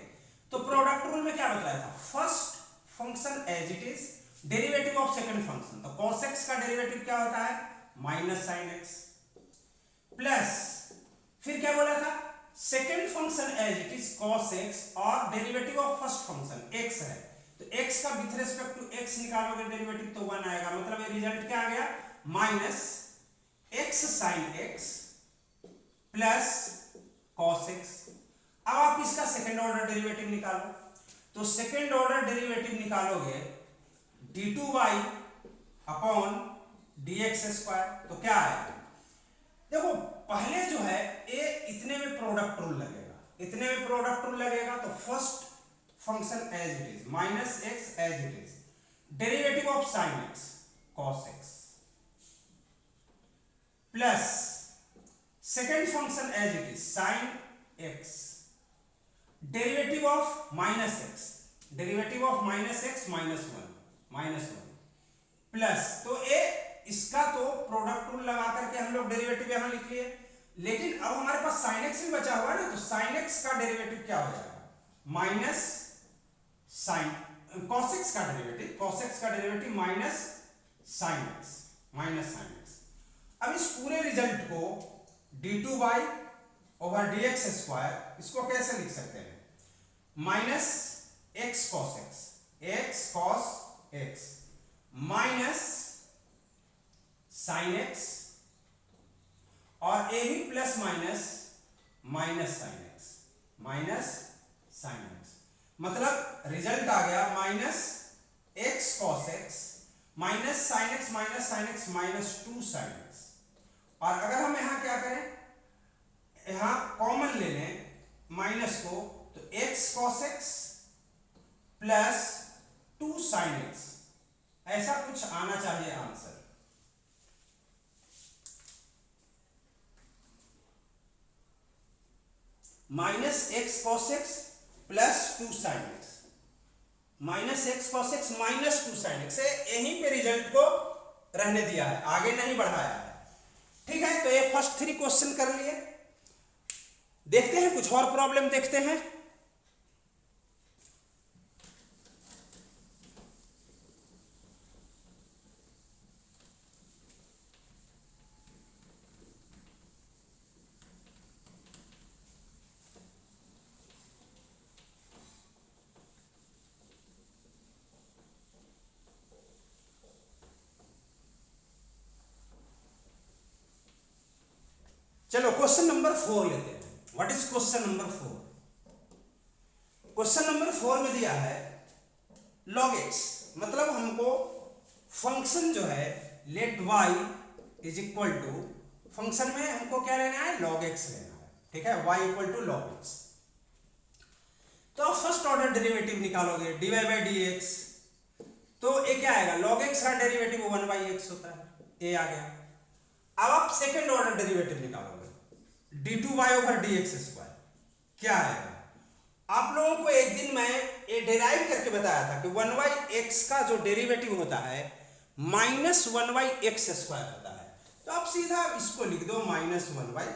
तो प्रोडक्ट रूल में क्या बताया था first function as it is derivative of second function, तो cos x का डेरिवेटिव क्या होता है माइनस sin x, प्लस फिर क्या बोला था second function as it is cos x और derivative of first function x है, तो x का विथ रिस्पेक्ट टू x निकालोगे डेरिवेटिव तो 1 आएगा, मतलब ये रिजल्ट क्या आ गया minus x sin x plus cos x। अब आप इसका सेकंड ऑर्डर डेरिवेटिव निकालो, तो सेकंड ऑर्डर डेरिवेटिव निकालोगे d2y अपॉन dx स्क्वायर, तो क्या आएगा देखो पहले जो है ये इतने में प्रोडक्ट रूल लगेगा, इतने में प्रोडक्ट रूल लगेगा, तो first function as it is minus x as it is derivative of sin x cos x plus second function as it is sin x derivative of minus x, derivative of minus x minus 1 plus, तो ये इसका तो product rule लगा करके हम लोग derivative यहां लिख लिए, लेकिन अब हमारे पास sin x भी बचा हुआ है ना, तो sin x का डेरिवेटिव क्या हो जाएगा माइनस sin cos x का डेरिवेटिव माइनस sin x। अब इस पूरे रिजल्ट को d2y ओवर dx स्क्वायर इसको कैसे लिख सकते हैं minus x cos x minus sin x और ए भी प्लस माइनस sin x, मतलब रिजल्ट आ गया minus x cos x minus sin x minus 2 sin x। और अगर हम यहां क्या करें यहां कॉमन ले लें माइनस को, तो x cos x plus 2 sin x, ऐसा कुछ आना चाहिए answer. Minus x cos x plus 2 sin x, minus x cos x minus 2 sin x, यहीं पे रिजल्ट को रहने दिया है, आगे नहीं बढ़ाया है, ठीक है। तो ये फर्स्ट 3 क्वेश्चन कर लिए, देखते हैं कुछ और प्रॉब्लम देखते हैं। चलो क्वेश्चन नंबर 4 लेते हैं। What is question number 4? Question number 4 में दिया है log x, मतलब हमको फंक्शन जो है let y is equal to, function में हमको क्या लेना है, log x लेना है, ठीक है, y equal to log x। तो आप फर्स्ट ऑर्डर डेरिवेटिव निकालोगे dy बाई dx, तो ये क्या आएगा, log x का डेरिवेटिव 1 बाई x होता है, ये आ गया। अब आप सेकेंड ऑर्डर डेरिवेटिव निकालोगे d2y ओवर dx स्क्वायर, क्या आएगा। आप लोगों को एक दिन मैं ये डेराइव करके बताया था कि 1 बाई एक्स का जो डेरिवेटिव होता है माइनस 1 बाई एक्स स्क्वायर होता है। तो आप सीधा इसको लिख दो minus 1 by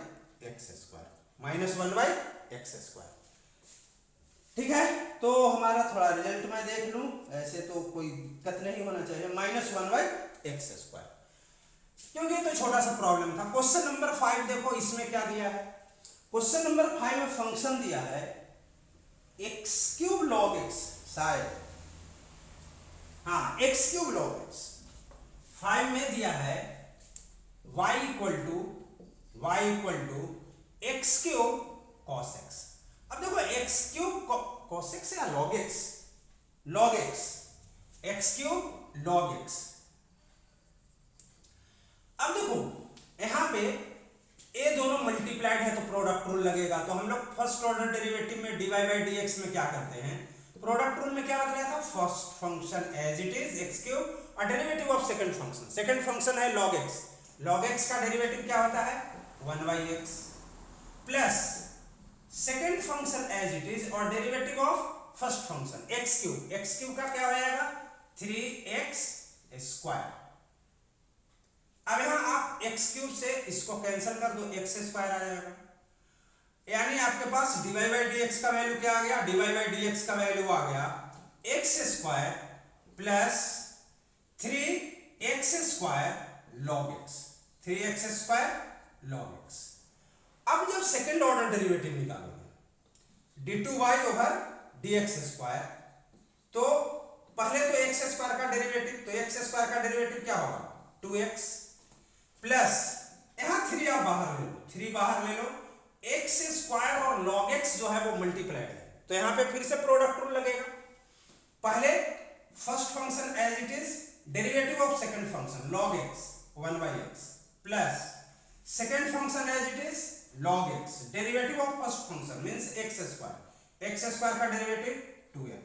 x square, minus 1 by x square, ठीक है। तो हमारा थोड़ा रिजल्ट मैं देख लूं, ऐसे तो कोई दिक्कत नहीं होना चाहिए, माइनस 1 बाई एक्स स्क्वायर, क्योंकि ये तो छोटा सा प्रॉब्लम था। क्वेश्चन नंबर 5 देखो, इसमें क्या दिया है। क्वेश्चन नंबर 5 में फंक्शन दिया है एक्स क्यूब लॉग एक्स, शायद हाँ एक्स क्यूब लॉग एक्स। 5 में दिया है y equal to x cube cos x. अब देखो एक्स क्यूब कॉस एक्स या log x, log x, x cube log x. अब देखो यहां पे ये दोनों मल्टीप्लाइड है तो प्रोडक्ट रूल लगेगा। तो हम लोग फर्स्ट ऑर्डर डेरिवेटिव में dy बाई dx में क्या करते हैं, प्रोडक्ट रूल में क्या बताया था, first function as it is x cube और derivative of second function, second function है log x, log x का डेरिवेटिव क्या होता है 1 by x plus second function as it is और derivative of first function x cube का क्या हो जाएगा 3x स्क्वायर। अब यहां आप x क्यूब से इसको कैंसिल कर दो, x स्क्वायर आ जाएगा, यानी आपके पास dy बाई dx का वैल्यू क्या आ गया, dy बाई dx का वैल्यू आ गया x square plus 3x square log x, 3x square log x। अब जब सेकंड ऑर्डर डेरिवेटिव निकालोगे d2y ओवर dx स्क्वायर, तो पहले तो x स्क्वायर का डेरिवेटिव, तो x स्क्वायर का डेरिवेटिव क्या होगा 2x प्लस यहां 3 आप बाहर ले लो, 3 बाहर ले लो, x स्क्वायर और log x जो है वो मल्टीप्लाइड है, तो यहां पे फिर से प्रोडक्ट रूल लगेगा। पहले first function as it is, derivative of second function log x 1 by x plus second function as it is log x, derivative of first function means x square का derivative 2x।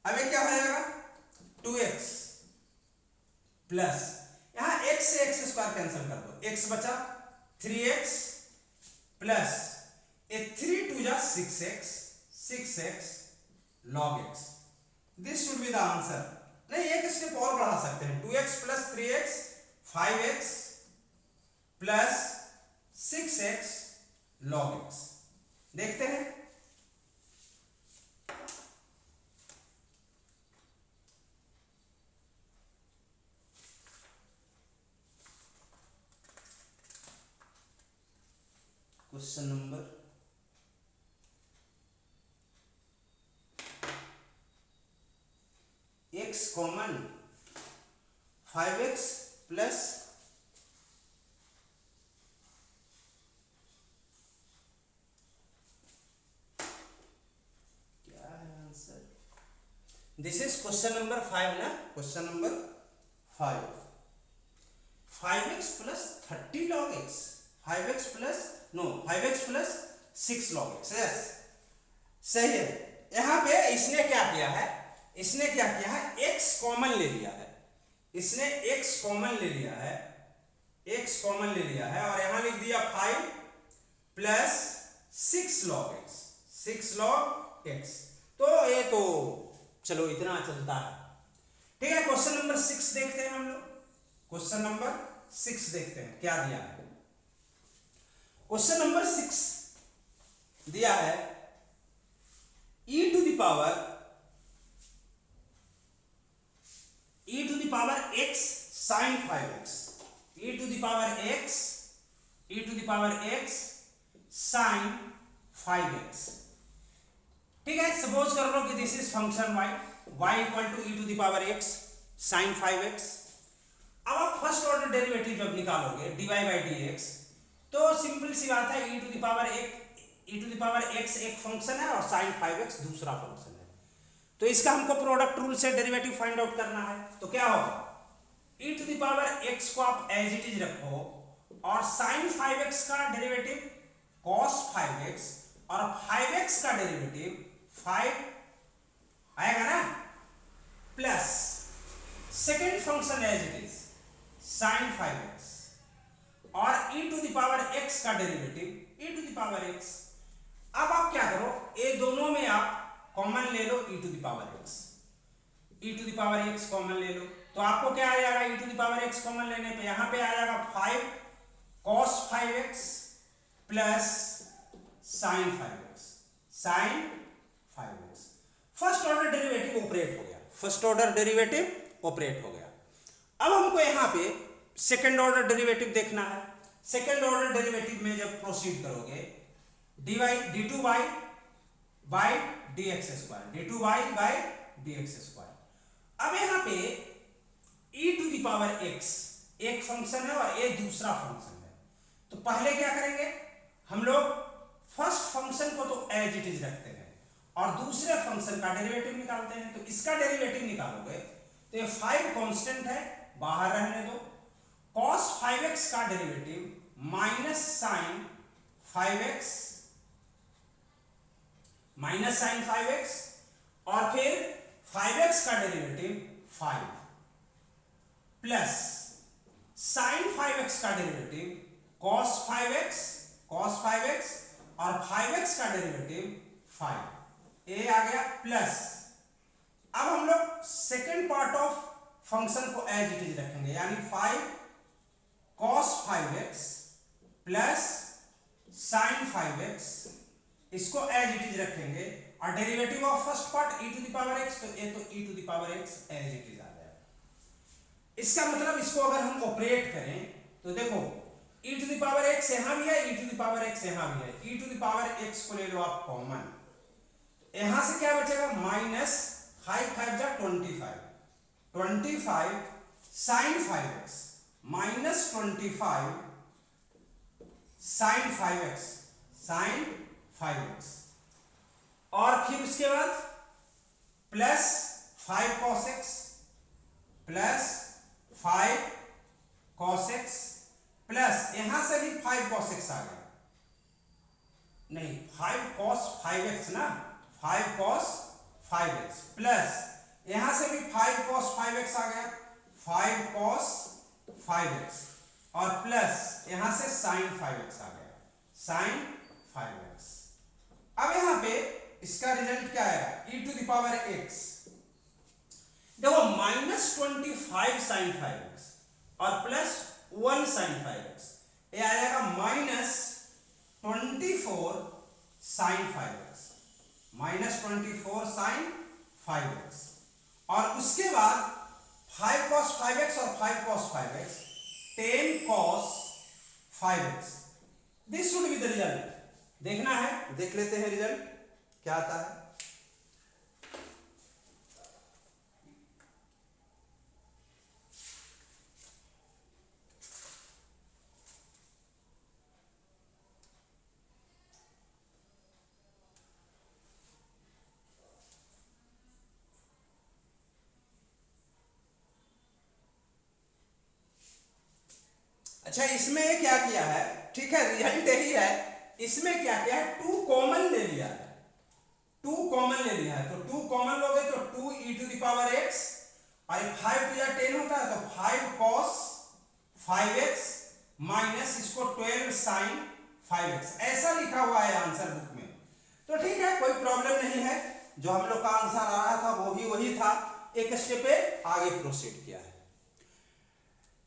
अब ये क्या हो जाएगा 2x plus यहां x से x square cancel कर दो, x बचा 3x प्लस 3 2 जा 6x log x। This should be the answer. नहीं, एक स्टेप और बढ़ा सकते हैं, 2x plus 3x 5x plus 6x log x। देखते हैं, question number x common 5x plus क्या है answer. This is question number 5 ना, question number 5x plus 30 log x, 5x plus 6 log x, yes सही है। यहां पे इसने क्या किया है, x कॉमन ले लिया है, इसने x कॉमन ले लिया है और यहां लिख दिया 5 प्लस 6 log x, तो ये तो चलो इतना चलता है, ठीक है। क्वेश्चन नंबर 6 देखते हैं हम लोग, क्वेश्चन नंबर 6 देखते हैं क्या दिया है। क्वेश्चन नंबर 6 दिया है e to the power x sin 5x, e to the power x sin 5x, ठीक है। सपोज कर लो कि this is function y equal to e to the power x sin 5x। अब आप फर्स्ट ऑर्डर डेरिवेटिव जब निकालोगे dy by dx, तो सिंपल सी बात है, e to the power x एक फंक्शन है और sin 5x दूसरा फंक्शन है। तो इसका हमको प्रोडक्ट रूल से डेरिवेटिव फाइंड आउट करना है। तो क्या होगा, e to the power x को आप एज इट इज रखो और sin 5x का डेरिवेटिव cos 5x और 5x का डेरिवेटिव 5 आएगा ना, plus second function as it is sin 5x और e to the power x का derivative e to the power x। अब आप क्या करो, ये दोनों में आप कॉमन ले लो e to the power x, e to the power x common ले लो, तो आपको क्या आ जाएगा, e to the power x common लेने पे यहां पे आ जाएगा 5 cos 5x plus sin 5x, sin 5x। First order derivative operate हो गया, फर्स्ट ऑर्डर डेरिवेटिव ऑपरेट हो गया। अब हमको यहां पे सेकेंड ऑर्डर डेरिवेटिव देखना है। सेकेंड ऑर्डर डेरिवेटिव में जब प्रोसीड करोगे d2 by dx square, d2 by dx square. अब यहां पे e to the power x एक फंक्शन है और ये दूसरा फंक्शन है। तो पहले क्या करेंगे, हम लोग फर्स्ट फंक्शन को तो एज इट इज रखते हैं और दूसरे फंक्शन का डेरिवेटिव निकालते हैं। तो इसका डेरिवेटिव निकालोगे तो ये 5 कांस्टेंट है, बाहर रहने दो। cos 5x का डेरिवेटिव माइनस sin 5x और फिर 5x का डेरिवेटिव 5 प्लस sin 5x का डेरिवेटिव cos 5x और 5x का डेरिवेटिव 5, ये आ गया प्लस। अब हम लोग सेकेंड पार्ट ऑफ फंक्शन को एज इट इज रखेंगे, यानी 5 cos 5x plus sin 5x, इसको एज इट इज रखेंगे और derivative of first part e to the power x, तो ये तो e to the power x as it is आ जाएगा। इसका मतलब इसको अगर हम ऑपरेट करें तो देखो e to the power x यहां भी है, e to the power x यहां भी है, e to the power x को ले लो आप कॉमन, यहां से क्या बचेगा, माइनस 5 5 जा 25 sin 5x minus 25 sin 5x और फिर उसके बाद plus 5 cos x plus 5 cos x plus यहां से भी 5 cos x आ गया, नहीं 5 cos 5x ना, 5 cos 5x प्लस यहां से भी 5 cos 5x आ गया, 5 cos 5x और प्लस यहां से sin 5x आ गया, sin 5x। अब यहां पे इसका रिजल्ट क्या आएगा, e to the power x, देखो माइनस 25 sin 5x और प्लस 1 sin 5x, ये आ जाएगा minus 24 sin 5x, minus 24 sin 5x और उसके बाद 5 cos 5x और 5 cos 5x 10 cos 5x। This should be the result. देखना है, देख लेते हैं रिजल्ट क्या आता है। अच्छा, इसमें क्या किया है, ठीक है रिजल्ट यही है, इसमें क्या किया है, 2 कॉमन ले लिया है, 2 कॉमन ले लिया है। तो 2 कॉमन लोगे तो 2 e to the power x और 5 टू या 10 होता है तो 5 cos 5x माइनस इसको 12 sin 5x, ऐसा लिखा हुआ है आंसर बुक में। तो ठीक है, कोई प्रॉब्लम नहीं है, जो हम लोग का आंसर आ रहा था वो भी वही था, एक स्टेप पे आगे प्रोसीड किया है।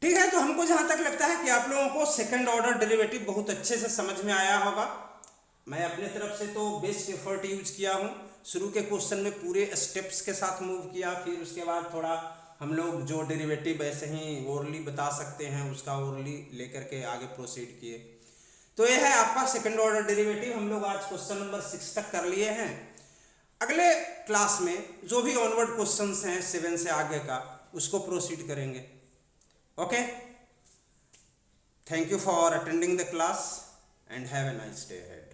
ठीक है, तो हमको जहां तक लगता है कि आप लोगों को सेकंड ऑर्डर डेरिवेटिव बहुत अच्छे से समझ में आया होगा। मैं अपने तरफ से तो बेस्ट एफर्ट यूज किया हूं, शुरू के क्वेश्चन में पूरे स्टेप्स के साथ मूव किया, फिर उसके बाद थोड़ा हम लोग जो डेरिवेटिव ऐसे ही ओरली बता सकते हैं उसका ओरली लेकर के आगे प्रोसीड किए। तो यह है आपका सेकंड ऑर्डर डेरिवेटिव। हम लोग आज क्वेश्चन नंबर 6 तक कर लिए हैं। अगले क्लास में जो भी ऑनवर्ड क्वेश्चंस हैं 7 से आगे का, उसको प्रोसीड करेंगे। Okay, Thank you for attending the class and have a nice day ahead.